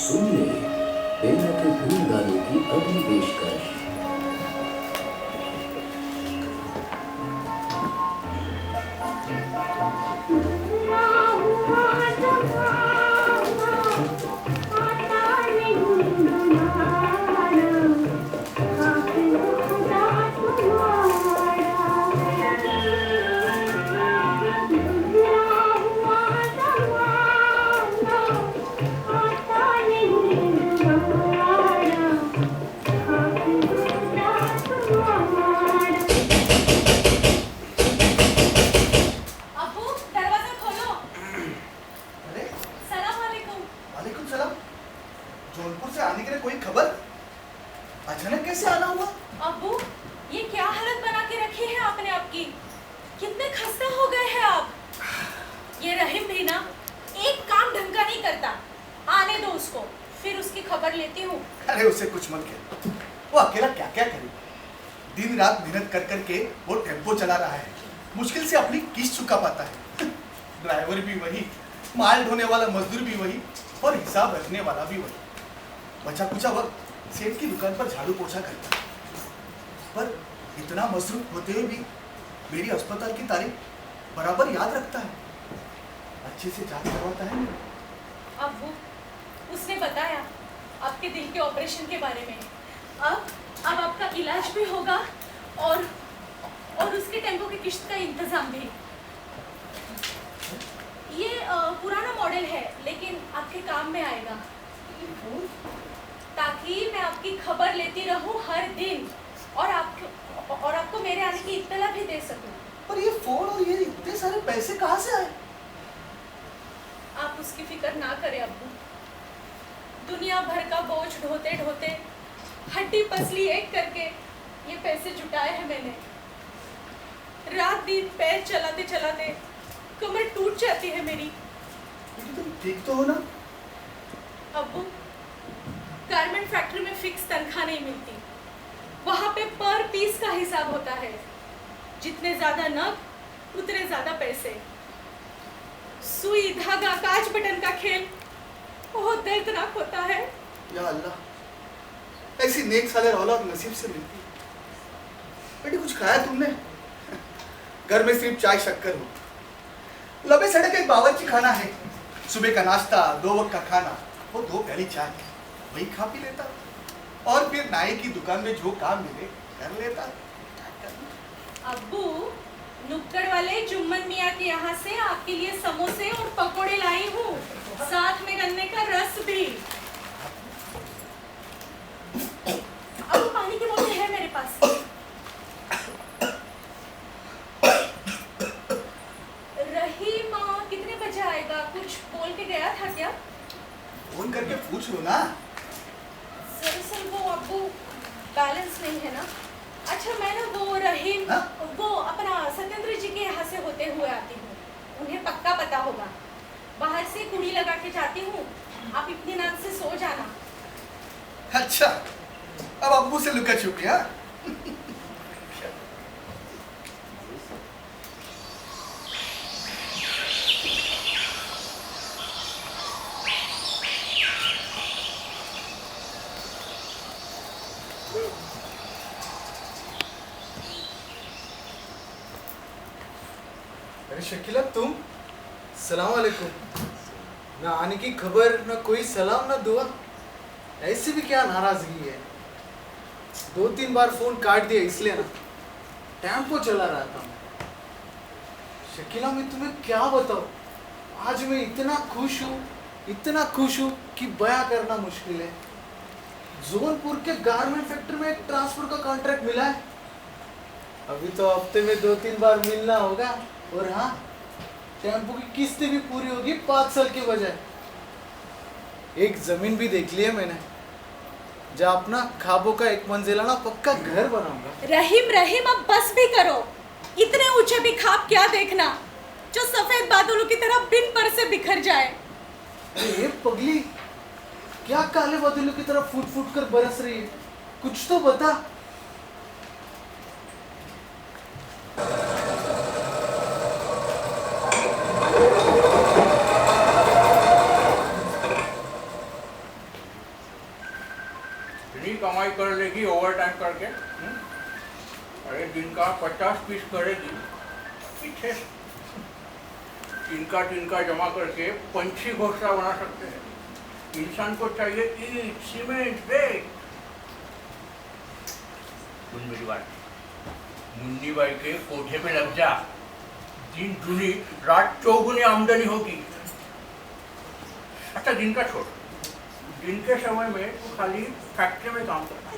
सुनिए पेना के धुन गानों की अगली पेशकश। जौनपुर से आने के लिए कोई खबर? अचानक कैसे आना हुआ? अब्बू, ये क्या हालत बना के रखी है आपने आपकी? कितने खस्ता हो गए हैं आप। ये रहीम भी ना एक काम ढंग का नहीं करता। आने दो उसको, फिर उसकी खबर लेती हूँ। अरे उसे कुछ मत कह, वो अकेला क्या क्या करे। दिन रात मेहनत कर करके वो टेम्पो चला रहा है, मुश्किल से अपनी किस्त चुका पाता है। ड्राइवर भी वही, माल ढोने वाला मजदूर भी वही, और हिसाब रखने वाला भी वही। बचा कुचा वक्त सेठ की दुकान पर झाड़ू पोछा करता है, पर इतना मसरूफ होते हुए भी मेरी अस्पताल की तारीख बराबर याद रखता है, अच्छे से जांच करवाता है। अब वो उसने बताया आपके दिल के ऑपरेशन के बारे में। अब आपका इलाज भी होगा और उसके टेम्पो की किश्त का इंतजाम भी। ये पुराना मॉडल है लेकिन आपके काम में आएगा, ताकि मैं आपकी खबर लेती रहूं हर दिन और आपको मेरे आने की इत्तला भी दे सकूं। पर ये फोन और ये इतने सारे पैसे कहाँ से आए? आप उसकी फिक्र ना करें अब्बू। दुनिया भर का बोझ ढोते ढोते हड्डी पसली एक करके ये पैसे जुटाए हैं मैंने। रात दिन पैर चलाते चलाते कमर टूट जाती है मेरी। तुम ठीक तो हो ना? अब्बू, गारमेंट फैक्ट्री में फिक्स तनख्वाह नहीं मिलती। वहाँ पे पर पीस का हिसाब होता है, जितने ज्यादा नग उतने ज्यादा पैसे। सुई धागा कांच बटन का खेल बहुत दर्दनाक होता है। या अल्लाह, ऐसी नेक साले औलाद नसीब से मिलती है। बेटी कुछ खाया तुमने? घर में सिर्फ चाय शक्कर हो, लबे सड़क एक बावर्ची खाना है, सुबह का नाश्ता, 2 वक्त का खाना, वो 2 प्याली चाय, वही खा पी लेता, और फिर नाई की दुकान में जो काम मिले कर लेता। अब्बू, नुक्कड़ वाले जुम्मन मियाँ के यहाँ से आपके लिए समोसे और पकोड़े लाई हूँ, साथ में गन्ने का रस भी। अब पानी की बोतल है मेरे पास। रहीम कितने बजे आएगा? कुछ बोल के गया था क्या? फोन करके पूछ लो ना। दरअसल वो अब्बू बैलेंस नहीं है ना। अच्छा, मैं ना वो रहीम वो अपना सत्येंद्र जी के यहाँ से होते हुए आती हूँ, उन्हें पक्का पता होगा। बाहर से कुड़ी लगा के जाती हूँ, आप इतनी रात से सो जाना। अच्छा, अब अब्बू से लुका छुपी? हाँ, अरे शकीला, तुम? सलाम वालेकुम। ना आने की खबर, ना कोई सलाम, ना दुआ। ऐसे भी क्या नाराजगी है? 2-3 बार फोन काट दिया इसलिए ना, टेम्पो चला रहा था मैं। शकीला, मैं तुम्हें क्या बताऊं, आज मैं इतना खुश हूँ कि बयां करना मुश्किल है। जौनपुर के गारमेंट फैक्ट्री में एक ट्रांसफर का कॉन्ट्रैक्ट मिला है। अभी तो हफ्ते में 2-3 बार मिलना होगा, और हाँ, टेम्पो की किस्तें भी पूरी होगी 5 साल के बजाय। एक जमीन भी देख ली है मैंने, जहाँ अपना खाबों का 1 मंजिला ना पक्का घर बनाऊंगा। रहीम, अब बस भी करो। इतने ऊंचे भी खाब क्या देखना जो सफेद बादलों की तरह बिन पर से बिखर जाए। अरे पगली, क्या काले बादलों की तरह फूट फूट कर बरस रही है? कुछ तो बता। कमाई कर लेगी ओवर टाइम करके। अरे दिन का 50 पीस करेगी, पीछे तिनका तिनका जमा करके पंछी घोंसला बना सकते हैं। इंसान को चाहिए ईंट, सीमेंट, रेत। सुन मेरी बात, मुन्नी बाई के कोठे पे लग जा, दिन दूनी रात चौगुनी आमदनी होगी। अच्छा दिन का छोड़, दिन के समय में तू खाली फैक्ट्री में काम करना,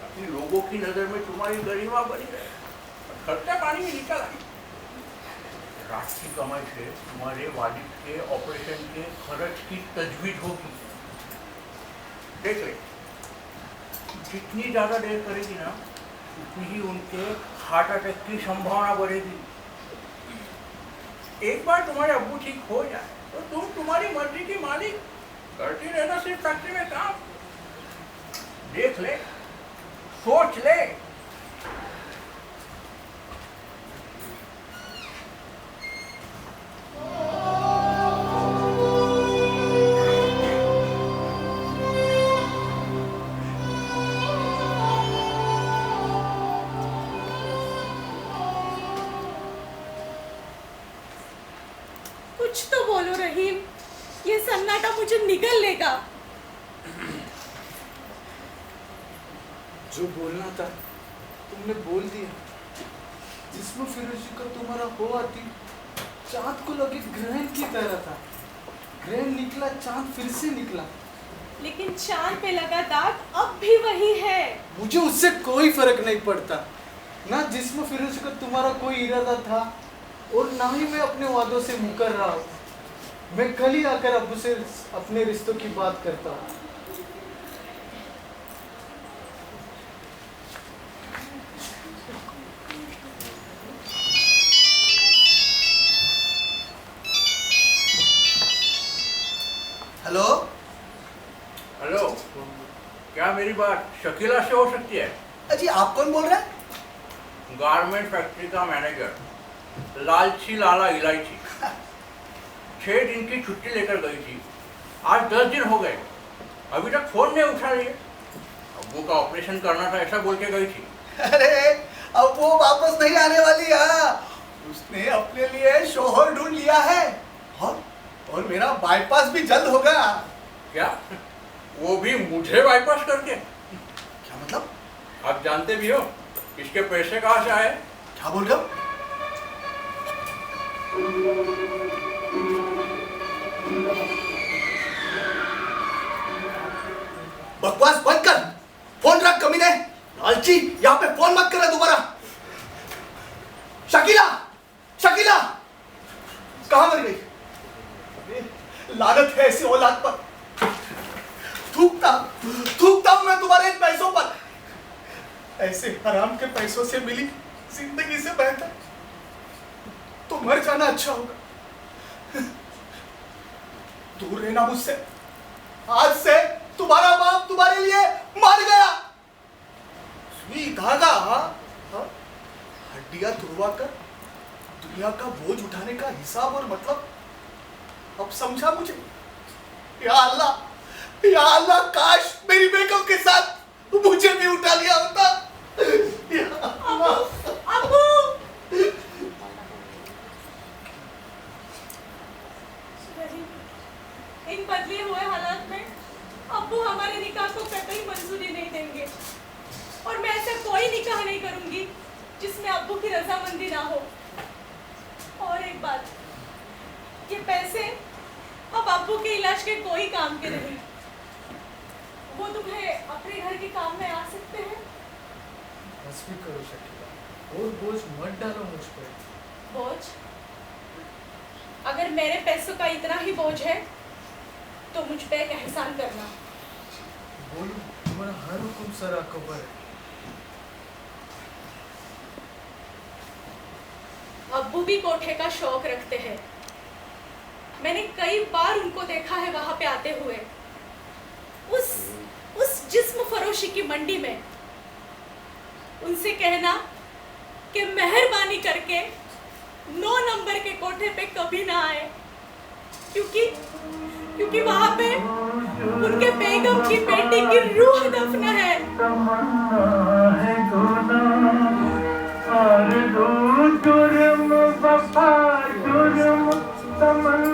ताकि लोगों की नजर में तुम्हारी गरिमा बनी रहे, खर्चा पानी में निकल आए। रात की कमाई से तुम्हारे वालिद के ऑपरेशन के खर्च की तजवीज होगी। देख ले, जितनी ज्यादा देर करेगी ना, उतनी ही उनके हार्ट अटैक की संभावना बढ़ेगी। एक बार तुम्हारे अब्बू ठीक हो जाए तो तुम तुम्हारी मर्जी की मालिक, करती रहना सिर्फ फैक्ट्री में काम। देख ले, सोच ले। कुछ तो बोलो रहीम, ये सन्नाटा मुझे निगल लेगा। जो बोलना था तुमने बोल दिया। जिस्म फिरोजी का तुम्हारा हो आती चांद को लगे ग्रहण की तरह था। ग्रहण निकला, चांद फिर से निकला। लेकिन चांद पे लगा दाग अब भी वही है। मुझे उससे कोई फर्क नहीं पड़ता। ना जिस्म फिरोजी का तुम्हारा कोई इरादा था और ना ही मैं अपने वादों से मुकर रहा हूँ। मैं कल ही आकर अब्बू से अपने रिश्तों की बात करता हूँ। हेलो हेलो, क्या मेरी बात शकीला से हो सकती है? अजी आप कौन बोल रहे हैं? गारमेंट फैक्ट्री का मैनेजर लालची लाला इलायची। 6 दिन की छुट्टी लेकर गई थी, आज 10 दिन हो गए, अभी तक फोन नहीं उठा रही है। अब्बू का ऑपरेशन करना था ऐसा बोल के गई थी। अरे अब वो वापस नहीं आने वाली है। उसने अपने लिए शोहर ढूंढ लिया है और मेरा बाईपास भी जल्द होगा। क्या? वो भी मुझे बाईपास करके? क्या मतलब? आप जानते भी हो इसके पैसे कहाँ से आए? क्या बोल रहे हो? बकवास बंद कर, फोन रख कमीने। लालची, यहाँ पे फोन मत करना दोबारा। शकीला, शकीला कहाँ मर गई? लानत है ऐसी औलाद पर। थूकता हूं मैं तुम्हारे इन पैसों पर। ऐसे हराम के पैसों से मिली जिंदगी से बेहतर तो मर जाना अच्छा होगा। दूर रहना मुझसे। आज से तुम्हारा बाप तुम्हारे लिए मर गया। सुई धागा, हड्डियां तुड़वा कर दुनिया का बोझ उठाने का हिसाब और मतलब अब समझा मुझे। या अल्लाह, काश मेरी बेगम के साथ मुझे भी उठा लिया होता। अब्बू, इन बदले हुए हालात में अब्बू हमारे निकाह को कतई मंजूरी नहीं देंगे और मैं ऐसा कोई निकाह नहीं करूंगी जिसमें अब्बू की रजामंदी ना हो। और एक बात, ये पैसे अब अब्बू के इलाज के कोई काम के नहीं। वो तुम्हें अपने घर के काम में आ सकते हैं। बस भी करो शकीला, और बोझ मत डालो मुझ पर। बोझ? अगर मेरे पैसों का इतना ही बोझ है तो मुझ पे एक एहसान करना। बोलो, तुम्हारा हर हुक्म सरा कबर है। अब्बू भी कोठे का शौक रखते हैं। मैंने कई बार उनको देखा है वहां पे आते हुए। उस जिस्म फरोशी की मंडी में। उनसे कहना कि मेहरबानी करके 9 नंबर के कोठे पे कभी ना आए, क्योंकि वहां पे उनके बेगम की बेटी की रूह दफन है। जुर्म वफा जुर्म तमन्ना